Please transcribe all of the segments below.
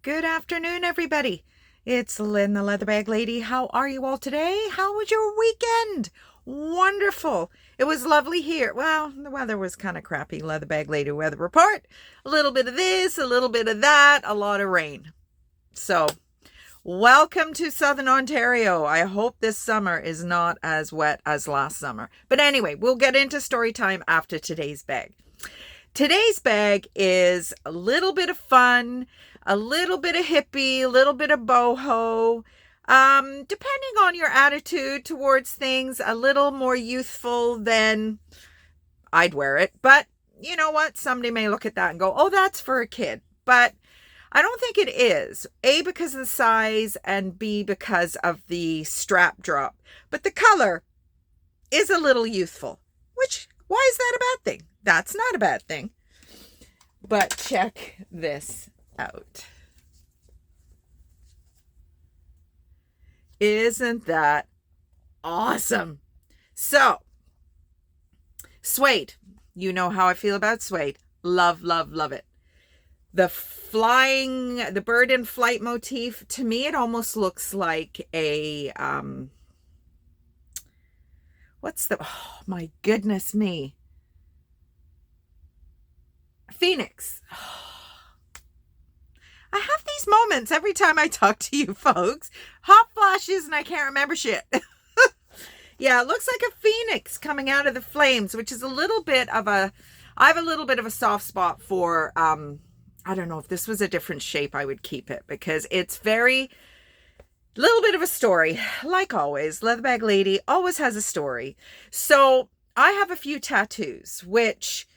Good afternoon, everybody. It's Lynn, the Leather Bag Lady. How are you all today? How was your weekend? Wonderful. It was lovely here. Well, the weather was kind of crappy. Leather Bag Lady weather report. A little bit of this, a little bit of that, a lot of rain. So, welcome to Southern Ontario. I hope this summer is not as wet as last summer. But anyway, we'll get into story time after today's bag. Today's bag is a little bit of fun, a little bit of hippie, a little bit of boho, depending on your attitude towards things, a little more youthful than I'd wear it. But you know what? Somebody may look at that and go, oh, that's for a kid. But I don't think it is. A, because of the size, and B, because of the strap drop. But the color is a little youthful, which, why is that a bad thing? That's not a bad thing. But check this out. Isn't that awesome? So, suede. You know how I feel about suede. Love, love, love it. The bird in flight motif, to me, it almost looks like a, oh my goodness me. Phoenix. I have these moments every time I talk to you folks. Hot flashes and I can't remember shit. Yeah, it looks like a phoenix coming out of the flames, which is I have a little bit of a soft spot for, I don't know, if this was a different shape, I would keep it because it's little bit of a story. Like always, Leatherbag Lady always has a story. So I have a few tattoos, which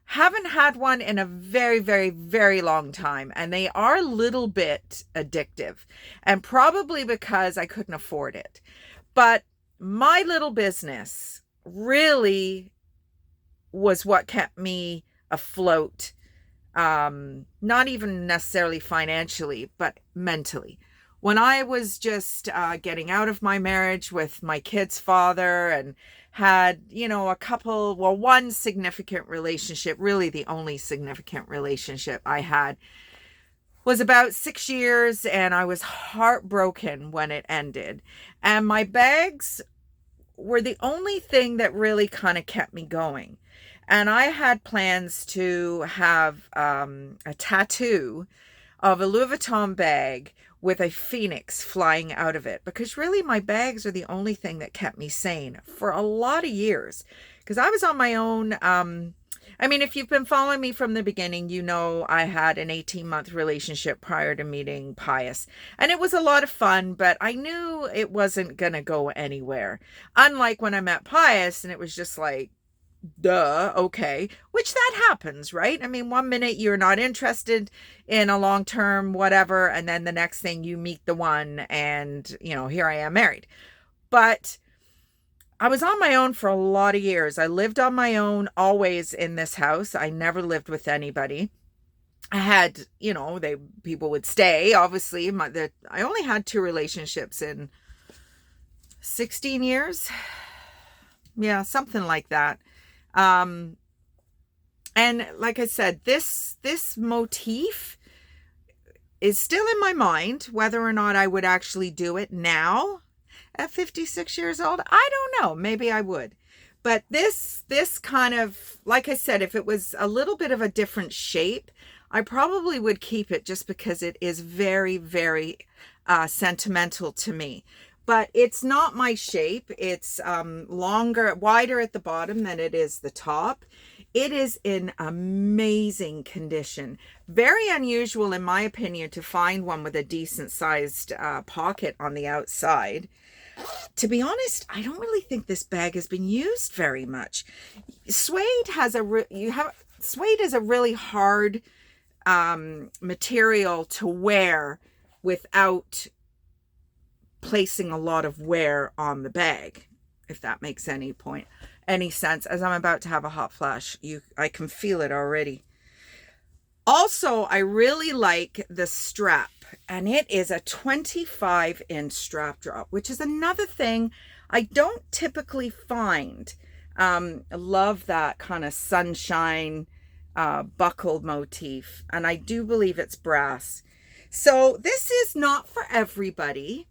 haven't had one in a very, very, very long time. And they are a little bit addictive, and probably because I couldn't afford it. But my little business really was what kept me afloat. Not even necessarily financially, but mentally. When I was just getting out of my marriage with my kid's father and had, one significant relationship, really the only significant relationship I had was about 6 years, and I was heartbroken when it ended. And my bags were the only thing that really kind of kept me going. And I had plans to have a tattoo of a Louis Vuitton bag with a phoenix flying out of it, because really my bags are the only thing that kept me sane for a lot of years, because I was on my own. If you've been following me from the beginning, you know I had an 18-month relationship prior to meeting Pius, and it was a lot of fun, but I knew it wasn't gonna go anywhere. Unlike when I met Pius, and it was just like, duh, okay, which that happens, right? One minute you're not interested in a long-term whatever, and then the next thing you meet the one, and here I am married. But I was on my own for a lot of years. I lived on my own always in this house. I never lived with anybody. I had, people would stay, obviously. I only had 2 relationships in 16 years. Yeah, something like that. And like I said, this motif is still in my mind. Whether or not I would actually do it now at 56 years old, I don't know. Maybe I would. But this kind of, like I said, if it was a little bit of a different shape, I probably would keep it, just because it is very, very sentimental to me. But it's not my shape. It's wider at the bottom than it is the top. It is in amazing condition. Very unusual, in my opinion, to find one with a decent sized pocket on the outside. To be honest, I don't really think this bag has been used very much. Suede is a really hard material to wear without placing a lot of wear on the bag, if that makes any sense. As I'm about to have a hot flash, I can feel it already. Also, I really like the strap, and it is a 25-inch strap drop, which is another thing I don't typically find. Love that kind of sunshine buckled motif, and I do believe it's brass. So this is not for everybody,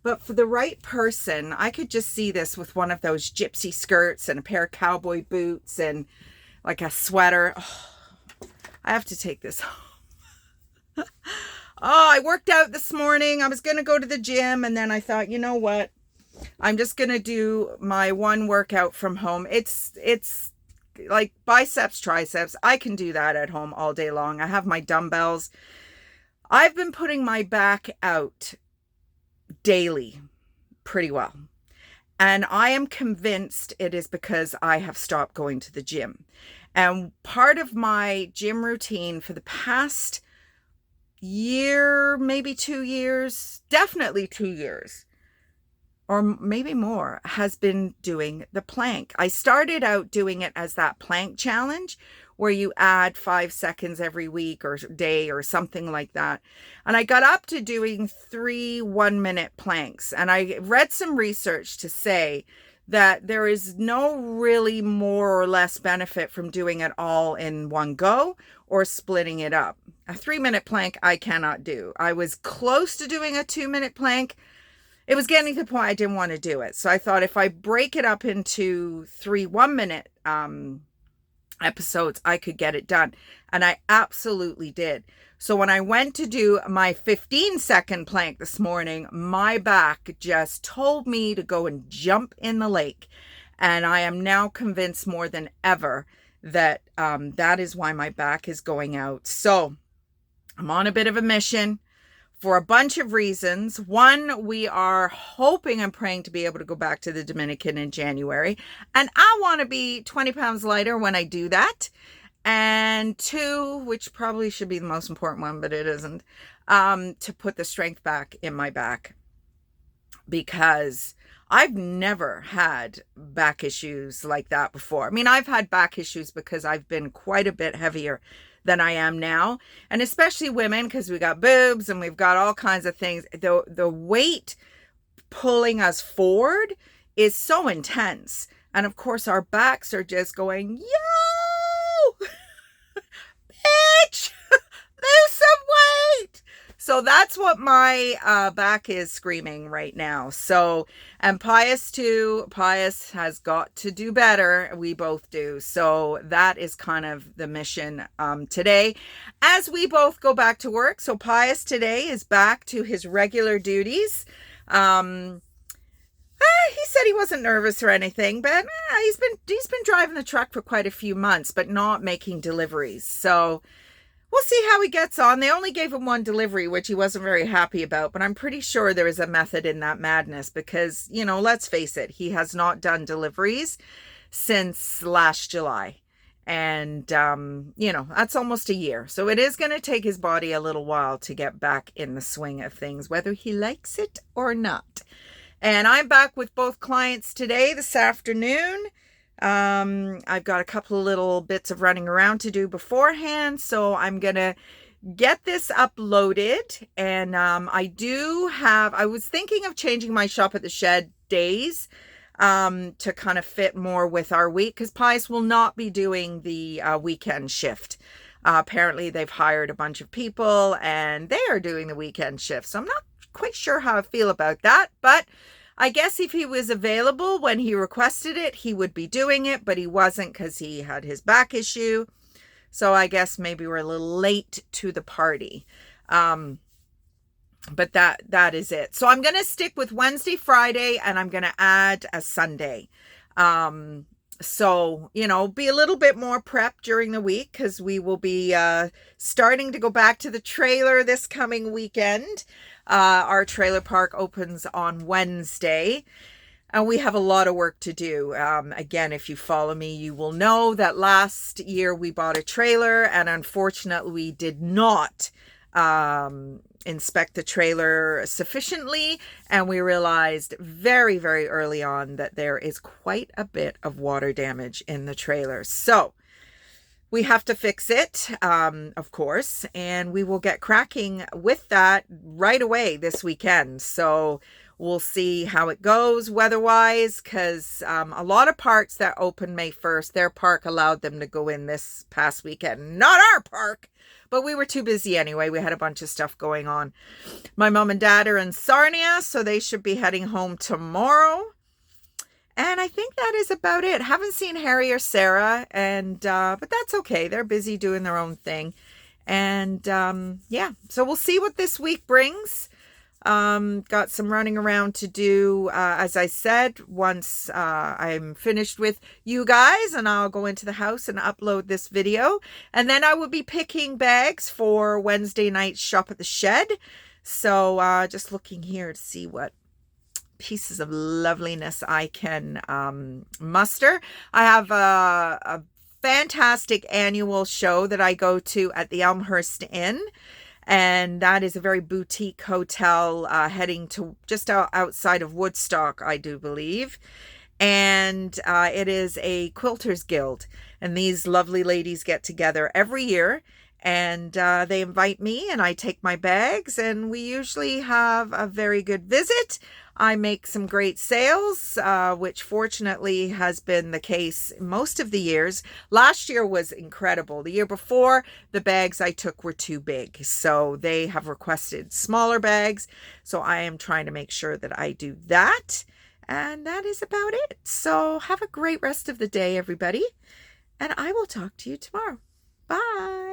but for the right person. I could just see this with one of those gypsy skirts and a pair of cowboy boots and like a sweater. Oh, I have to take this home. Oh, I worked out this morning. I was going to go to the gym, and then I thought, you know what? I'm just going to do my one workout from home. It's like biceps, triceps. I can do that at home all day long. I have my dumbbells. I've been putting my back out daily pretty well. And I am convinced it is because I have stopped going to the gym. And part of my gym routine for the past year, maybe 2 years, definitely 2 years, or maybe more, has been doing the plank. I started out doing it as that plank challenge where you add 5 seconds every week or day or something like that. And I got up to doing 3 1-minute planks. And I read some research to say that there is no really more or less benefit from doing it all in one go or splitting it up. A 3-minute plank I cannot do. I was close to doing a 2-minute plank. It was getting to the point I didn't want to do it. So I thought if I break it up into 3 1-minute episodes, I could get it done. And I absolutely did. So when I went to do my 15-second plank this morning, my back just told me to go and jump in the lake. And I am now convinced more than ever that that is why my back is going out. So I'm on a bit of a mission for a bunch of reasons. One, we are hoping and praying to be able to go back to the Dominican in January. And I want to be 20 pounds lighter when I do that. And 2, which probably should be the most important one, but it isn't, to put the strength back in my back. Because I've never had back issues like that before. I mean, I've had back issues because I've been quite a bit heavier than I am now. And especially women, because we got boobs and we've got all kinds of things. The weight pulling us forward is so intense. And of course, our backs are just going, yo, bitch, lose some weight. So that's what my back is screaming right now. So, and Pius too. Pius has got to do better. We both do. So that is kind of the mission today as we both go back to work. So Pius today is back to his regular duties. He said he wasn't nervous or anything, but he's been driving the truck for quite a few months, but not making deliveries. So we'll see how he gets on. They only gave him 1 delivery, which he wasn't very happy about, but I'm pretty sure there is a method in that madness because, you know, let's face it, he has not done deliveries since last July. And, you know, that's almost a year. So it is going to take his body a little while to get back in the swing of things, whether he likes it or not. And I'm back with both clients today, this afternoon. I've got a couple of little bits of running around to do beforehand. So I'm going to get this uploaded. And I was thinking of changing my shop at the shed days to kind of fit more with our week, because Pius will not be doing the weekend shift. Apparently they've hired a bunch of people and they are doing the weekend shift. So I'm not quite sure how I feel about that, but I guess if he was available when he requested it, he would be doing it, but he wasn't because he had his back issue. So I guess maybe we're a little late to the party. But that is it. So I'm going to stick with Wednesday, Friday, and I'm going to add a Sunday. So, you know, be a little bit more prepped during the week because we will be starting to go back to the trailer this coming weekend. Our trailer park opens on Wednesday and we have a lot of work to do. Again, if you follow me, you will know that last year we bought a trailer and unfortunately we did not inspect the trailer sufficiently, and we realized very, very early on that there is quite a bit of water damage in the trailer. So we have to fix it, of course, and we will get cracking with that right away this weekend. So We'll see how it goes weather-wise, because a lot of parks that open May 1st, their park allowed them to go in this past weekend. Not our park, but we were too busy anyway. We had a bunch of stuff going on. My mom and dad are in Sarnia, so they should be heading home tomorrow. And I think that is about it. Haven't seen Harry or Sarah, and but that's okay. They're busy doing their own thing. And yeah, so we'll see what this week brings. Got some running around to do, as I said, once I'm finished with you guys, and I'll go into the house and upload this video. And then I will be picking bags for Wednesday night's shop at the shed. So just looking here to see what pieces of loveliness I can muster. I have a fantastic annual show that I go to at the Elmhurst Inn, and that is a very boutique hotel heading to just outside of Woodstock, I do believe. And it is a quilters guild, and these lovely ladies get together every year, and they invite me, and I take my bags, and we usually have a very good visit. I make some great sales, which fortunately has been the case most of the years. Last year was incredible. The year before, the bags I took were too big, so they have requested smaller bags. So I am trying to make sure that I do that. And that is about it. So have a great rest of the day, everybody. And I will talk to you tomorrow. Bye.